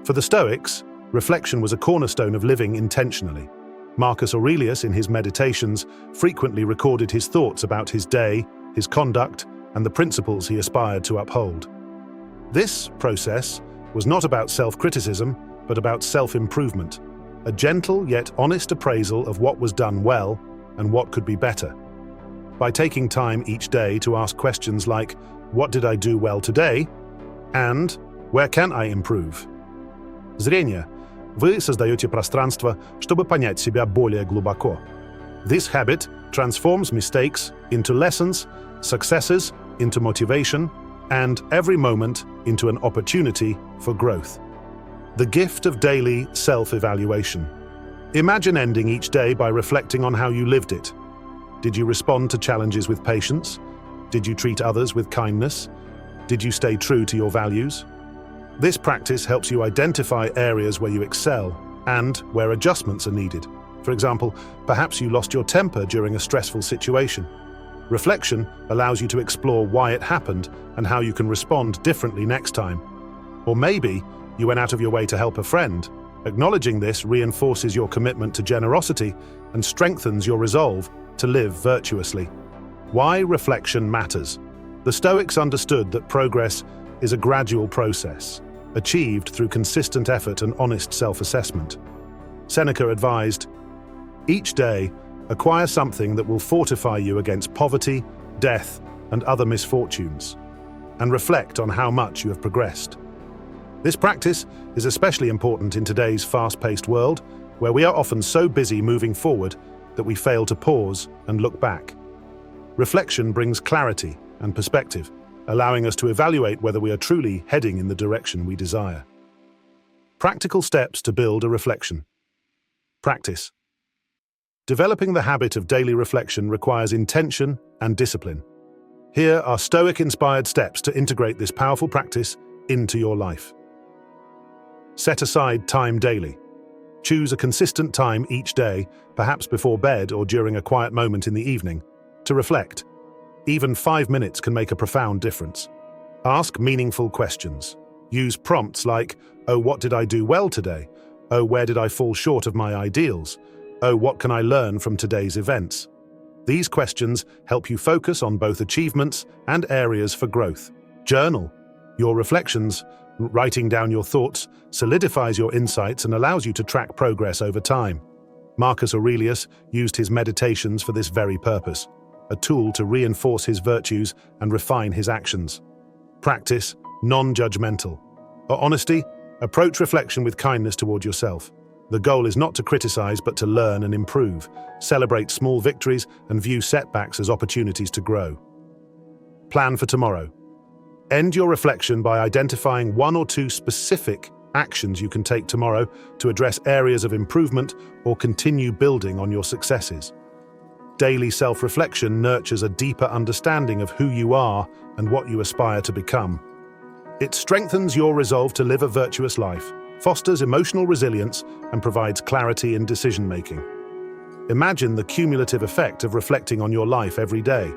For the Stoics, reflection was a cornerstone of living intentionally. Marcus Aurelius, in his Meditations, frequently recorded his thoughts about his day, his conduct, and the principles he aspired to uphold. This process was not about self-criticism, but about self-improvement, a gentle yet honest appraisal of what was done well and what could be better. By taking time each day to ask questions like, "What did I do well today?" and "Where can I improve?" Зрение. Вы создаете пространство, чтобы понять себя более глубоко. This habit transforms mistakes into lessons, successes into motivation, and every moment into an opportunity for growth. The gift of daily self-evaluation. Imagine ending each day by reflecting on how you lived it. Did you respond to challenges with patience? Did you treat others with kindness? Did you stay true to your values? This practice helps you identify areas where you excel and where adjustments are needed. For example, perhaps you lost your temper during a stressful situation. Reflection allows you to explore why it happened and how you can respond differently next time. Or maybe you went out of your way to help a friend. Acknowledging this reinforces your commitment to generosity and strengthens your resolve to live virtuously. Why reflection matters. The Stoics understood that progress is a gradual process, achieved through consistent effort and honest self-assessment. Seneca advised, "Each day, acquire something that will fortify you against poverty, death, and other misfortunes, and reflect on how much you have progressed." This practice is especially important in today's fast-paced world, where we are often so busy moving forward that we fail to pause and look back. Reflection brings clarity and perspective, allowing us to evaluate whether we are truly heading in the direction we desire. Practical steps to build a reflection. Practice. Developing the habit of daily reflection requires intention and discipline. Here are Stoic-inspired steps to integrate this powerful practice into your life. Set aside time daily. Choose a consistent time each day, perhaps before bed or during a quiet moment in the evening, to reflect. Even 5 minutes can make a profound difference. Ask meaningful questions. Use prompts like, "Oh, what did I do well today? Oh, where did I fall short of my ideals? Oh, what can I learn from today's events?" These questions help you focus on both achievements and areas for growth. Journal your reflections. Writing down your thoughts solidifies your insights and allows you to track progress over time. Marcus Aurelius used his meditations for this very purpose, a tool to reinforce his virtues and refine his actions. Practice non-judgmental. Honesty, approach reflection with kindness toward yourself. The goal is not to criticize, but to learn and improve. Celebrate small victories and view setbacks as opportunities to grow. Plan for tomorrow. End your reflection by identifying 1 or 2 specific actions you can take tomorrow to address areas of improvement or continue building on your successes. Daily self-reflection nurtures a deeper understanding of who you are and what you aspire to become. It strengthens your resolve to live a virtuous life, fosters emotional resilience, and provides clarity in decision-making. Imagine the cumulative effect of reflecting on your life every day.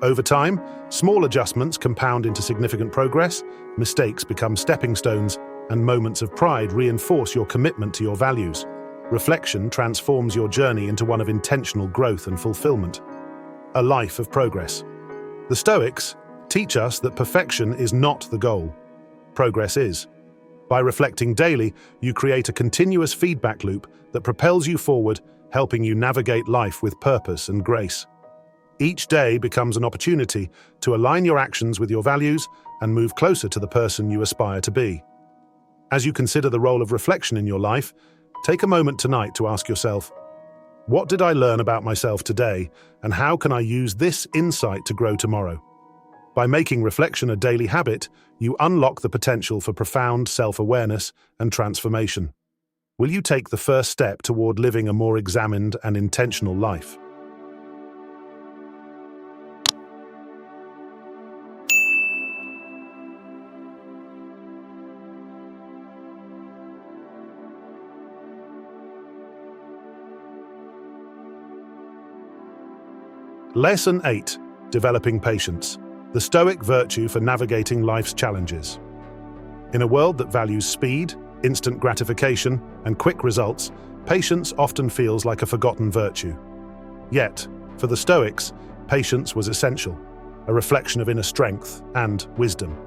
Over time, small adjustments compound into significant progress, mistakes become stepping stones, and moments of pride reinforce your commitment to your values. Reflection transforms your journey into one of intentional growth and fulfillment. A life of progress. The Stoics teach us that perfection is not the goal. Progress is. By reflecting daily, you create a continuous feedback loop that propels you forward, helping you navigate life with purpose and grace. Each day becomes an opportunity to align your actions with your values and move closer to the person you aspire to be. As you consider the role of reflection in your life, take a moment tonight to ask yourself, What did I learn about myself today, and how can I use this insight to grow tomorrow? By making reflection a daily habit, you unlock the potential for profound self-awareness and transformation. Will you take the first step toward living a more examined and intentional life? Lesson 8. Developing patience. The Stoic virtue for navigating life's challenges. In a world that values speed, instant gratification, and quick results, patience often feels like a forgotten virtue. Yet, for the Stoics, patience was essential, a reflection of inner strength and wisdom.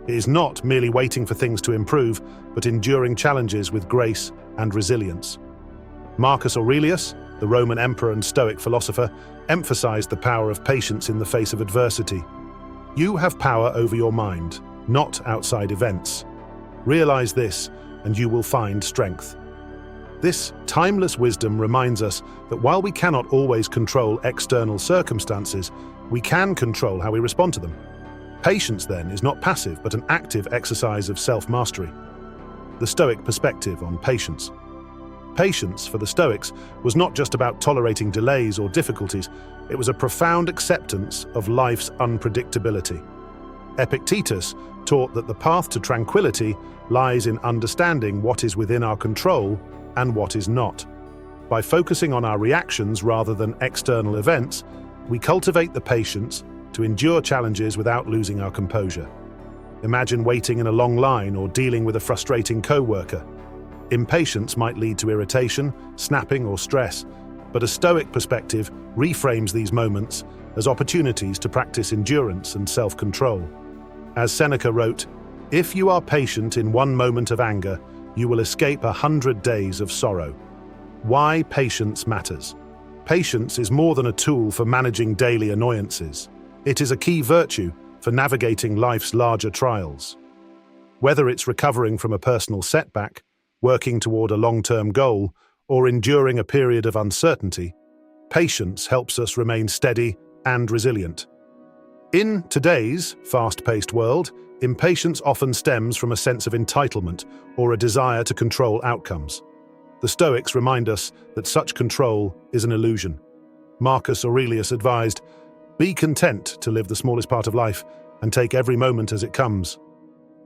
It is not merely waiting for things to improve, but enduring challenges with grace and resilience. Marcus Aurelius, the Roman emperor and Stoic philosopher, emphasized the power of patience in the face of adversity. You have power over your mind, not outside events. Realize this, and you will find strength. This timeless wisdom reminds us that while we cannot always control external circumstances, we can control how we respond to them. Patience, then, is not passive, but an active exercise of self-mastery. The Stoic perspective on patience. Patience, for the Stoics, was not just about tolerating delays or difficulties, it was a profound acceptance of life's unpredictability. Epictetus taught that the path to tranquility lies in understanding what is within our control and what is not. By focusing on our reactions rather than external events, we cultivate the patience to endure challenges without losing our composure. Imagine waiting in a long line or dealing with a frustrating co-worker. Impatience might lead to irritation, snapping, or stress, but a Stoic perspective reframes these moments as opportunities to practice endurance and self-control. As Seneca wrote, "If you are patient in one moment of anger, you will escape 100 days of sorrow." Why patience matters. Patience is more than a tool for managing daily annoyances. It is a key virtue for navigating life's larger trials. Whether it's recovering from a personal setback, working toward a long-term goal, or enduring a period of uncertainty, patience helps us remain steady and resilient. In today's fast-paced world, impatience often stems from a sense of entitlement or a desire to control outcomes. The Stoics remind us that such control is an illusion. Marcus Aurelius advised, "Be content to live the smallest part of life and take every moment as it comes."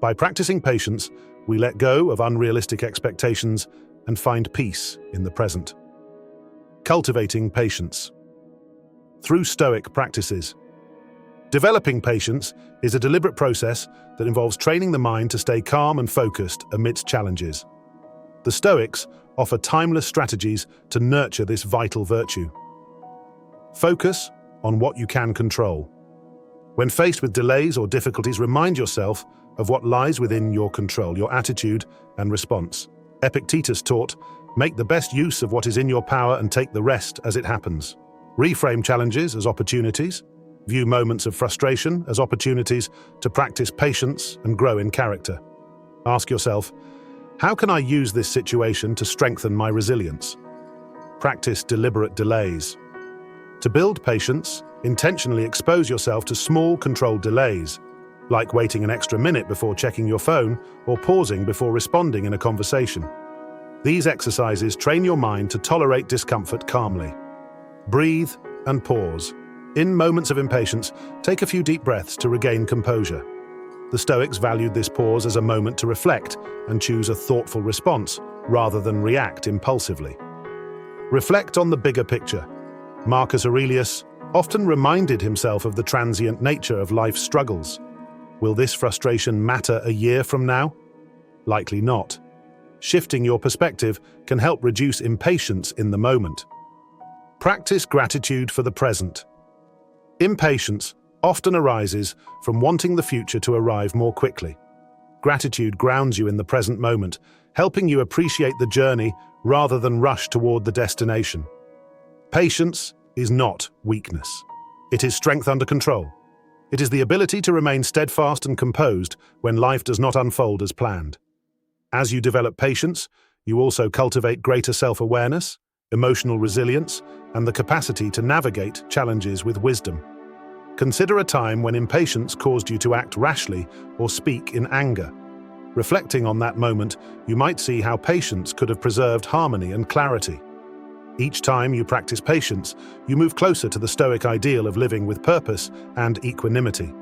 By practicing patience, we let go of unrealistic expectations and find peace in the present. Cultivating patience. Through Stoic practices. Developing patience is a deliberate process that involves training the mind to stay calm and focused amidst challenges. The Stoics offer timeless strategies to nurture this vital virtue. Focus on what you can control. When faced with delays or difficulties, remind yourself of what lies within your control, your attitude and response. Epictetus taught, "Make the best use of what is in your power and take the rest as it happens." Reframe challenges as opportunities. View moments of frustration as opportunities to practice patience and grow in character. Ask yourself, how can I use this situation to strengthen my resilience? Practice deliberate delays. To build patience, intentionally expose yourself to small, controlled delays, like waiting an extra minute before checking your phone or pausing before responding in a conversation. These exercises train your mind to tolerate discomfort calmly. Breathe and pause. In moments of impatience, take a few deep breaths to regain composure. The Stoics valued this pause as a moment to reflect and choose a thoughtful response rather than react impulsively. Reflect on the bigger picture. Marcus Aurelius often reminded himself of the transient nature of life's struggles. Will this frustration matter a year from now? Likely not. Shifting your perspective can help reduce impatience in the moment. Practice gratitude for the present. Impatience often arises from wanting the future to arrive more quickly. Gratitude grounds you in the present moment, helping you appreciate the journey rather than rush toward the destination. Patience is not weakness. It is strength under control. It is the ability to remain steadfast and composed when life does not unfold as planned. As you develop patience, you also cultivate greater self-awareness emotional resilience, and the capacity to navigate challenges with wisdom. Consider a time when impatience caused you to act rashly or speak in anger. Reflecting on that moment, you might see how patience could have preserved harmony and clarity. Each time you practice patience, you move closer to the Stoic ideal of living with purpose and equanimity.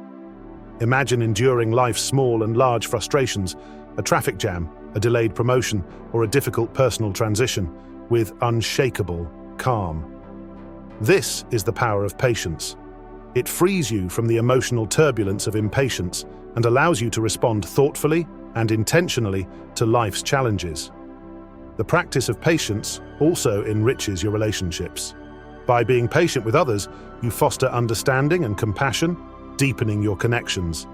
Imagine enduring life's small and large frustrations, a traffic jam, a delayed promotion, or a difficult personal transition, with unshakable calm. This is the power of patience. It frees you from the emotional turbulence of impatience and allows you to respond thoughtfully and intentionally to life's challenges. The practice of patience also enriches your relationships. By being patient with others, you foster understanding and compassion, deepening your connections.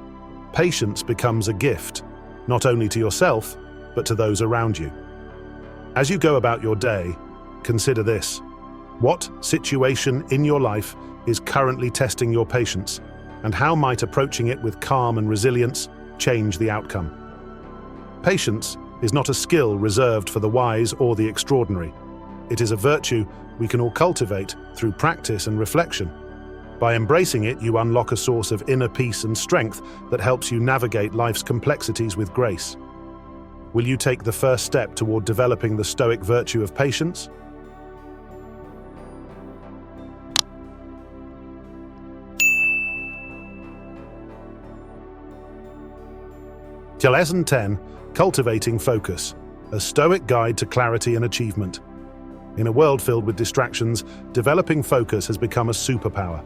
Patience becomes a gift, not only to yourself, but to those around you. As you go about your day, consider this. What situation in your life is currently testing your patience, and how might approaching it with calm and resilience change the outcome? Patience is not a skill reserved for the wise or the extraordinary. It is a virtue we can all cultivate through practice and reflection. By embracing it, you unlock a source of inner peace and strength that helps you navigate life's complexities with grace. Will you take the first step toward developing the Stoic virtue of patience? Lesson 10. Cultivating focus, a Stoic guide to clarity and achievement. In a world filled with distractions, developing focus has become a superpower.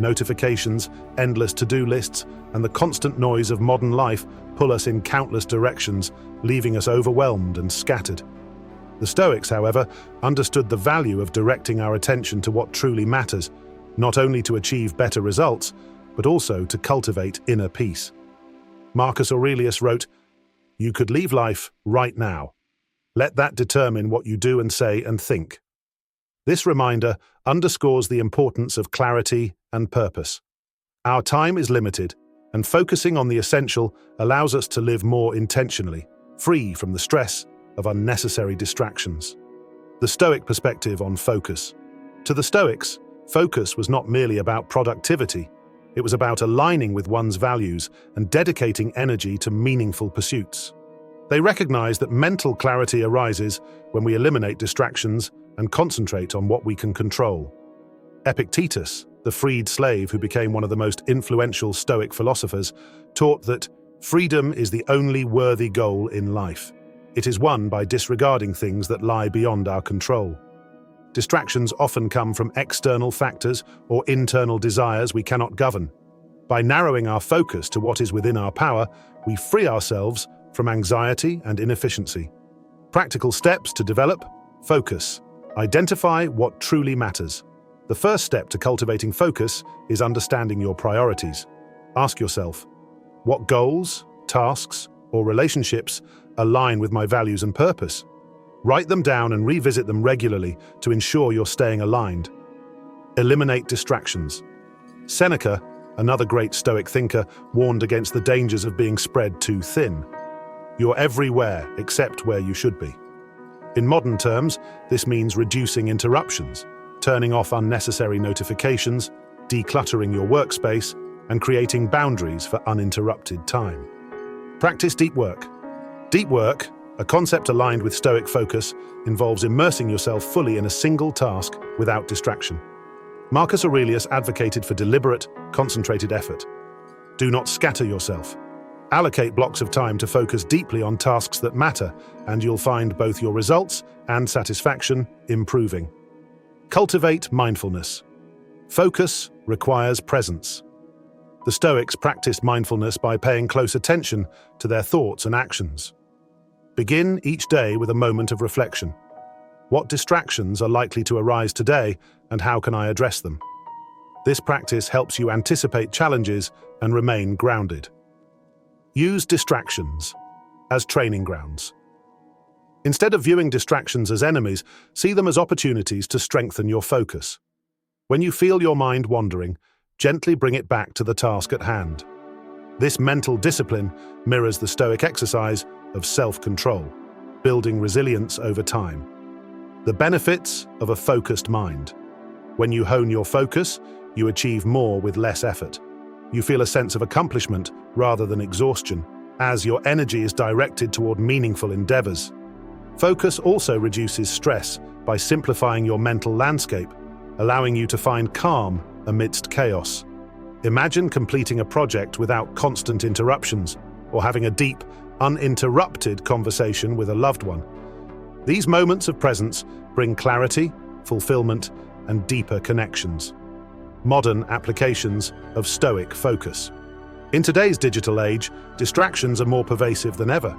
Notifications, endless to-do lists, and the constant noise of modern life pull us in countless directions, leaving us overwhelmed and scattered. The Stoics, however, understood the value of directing our attention to what truly matters, not only to achieve better results, but also to cultivate inner peace. Marcus Aurelius wrote, "You could leave life right now. Let that determine what you do and say and think." This reminder underscores the importance of clarity and purpose. Our time is limited, and focusing on the essential allows us to live more intentionally, free from the stress of unnecessary distractions. The Stoic perspective on focus. To the Stoics, focus was not merely about productivity. It was about aligning with one's values and dedicating energy to meaningful pursuits. They recognized that mental clarity arises when we eliminate distractions and concentrate on what we can control. Epictetus, the freed slave who became one of the most influential Stoic philosophers, taught that freedom is the only worthy goal in life. It is won by disregarding things that lie beyond our control. Distractions often come from external factors or internal desires we cannot govern. By narrowing our focus to what is within our power, we free ourselves from anxiety and inefficiency. Practical steps to develop focus. Identify what truly matters. The first step to cultivating focus is understanding your priorities. Ask yourself, what goals, tasks, or relationships align with my values and purpose? Write them down and revisit them regularly to ensure you're staying aligned. Eliminate distractions. Seneca, another great Stoic thinker, warned against the dangers of being spread too thin. You're everywhere except where you should be. In modern terms, this means reducing interruptions, turning off unnecessary notifications, decluttering your workspace, and creating boundaries for uninterrupted time. Practice deep work. Deep work, a concept aligned with Stoic focus, involves immersing yourself fully in a single task without distraction. Marcus Aurelius advocated for deliberate, concentrated effort. Do not scatter yourself. Allocate blocks of time to focus deeply on tasks that matter, and you'll find both your results and satisfaction improving. Cultivate mindfulness. Focus requires presence. The Stoics practiced mindfulness by paying close attention to their thoughts and actions. Begin each day with a moment of reflection. What distractions are likely to arise today, and how can I address them? This practice helps you anticipate challenges and remain grounded. Use distractions as training grounds. Instead of viewing distractions as enemies, see them as opportunities to strengthen your focus. When you feel your mind wandering, gently bring it back to the task at hand. This mental discipline mirrors the Stoic exercise of self-control, building resilience over time. The benefits of a focused mind. When you hone your focus, you achieve more with less effort. You feel a sense of accomplishment rather than exhaustion, as your energy is directed toward meaningful endeavors. Focus also reduces stress by simplifying your mental landscape, allowing you to find calm amidst chaos. Imagine completing a project without constant interruptions, or having a deep, uninterrupted conversation with a loved one. These moments of presence bring clarity, fulfillment, and deeper connections. Modern applications of Stoic focus. In today's digital age, distractions are more pervasive than ever.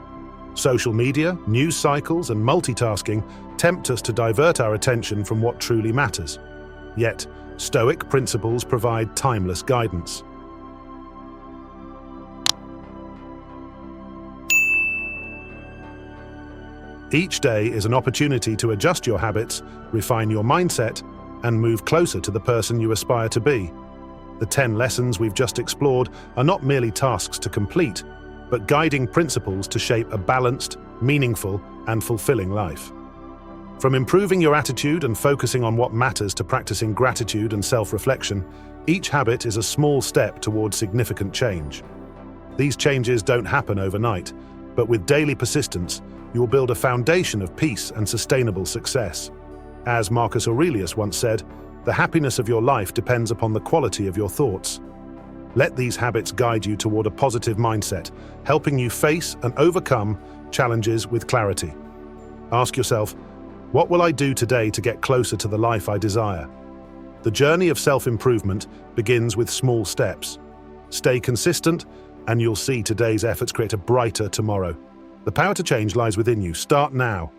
Social media, news cycles, and multitasking tempt us to divert our attention from what truly matters. Yet, Stoic principles provide timeless guidance. Each day is an opportunity to adjust your habits, refine your mindset, and move closer to the person you aspire to be. The 10 lessons we've just explored are not merely tasks to complete, but guiding principles to shape a balanced, meaningful, and fulfilling life. From improving your attitude and focusing on what matters to practicing gratitude and self-reflection, each habit is a small step toward significant change. These changes don't happen overnight, but with daily persistence, you will build a foundation of peace and sustainable success. As Marcus Aurelius once said, the happiness of your life depends upon the quality of your thoughts. Let these habits guide you toward a positive mindset, helping you face and overcome challenges with clarity. Ask yourself, what will I do today to get closer to the life I desire? The journey of self-improvement begins with small steps. Stay consistent, and you'll see today's efforts create a brighter tomorrow. The power to change lies within you. Start now.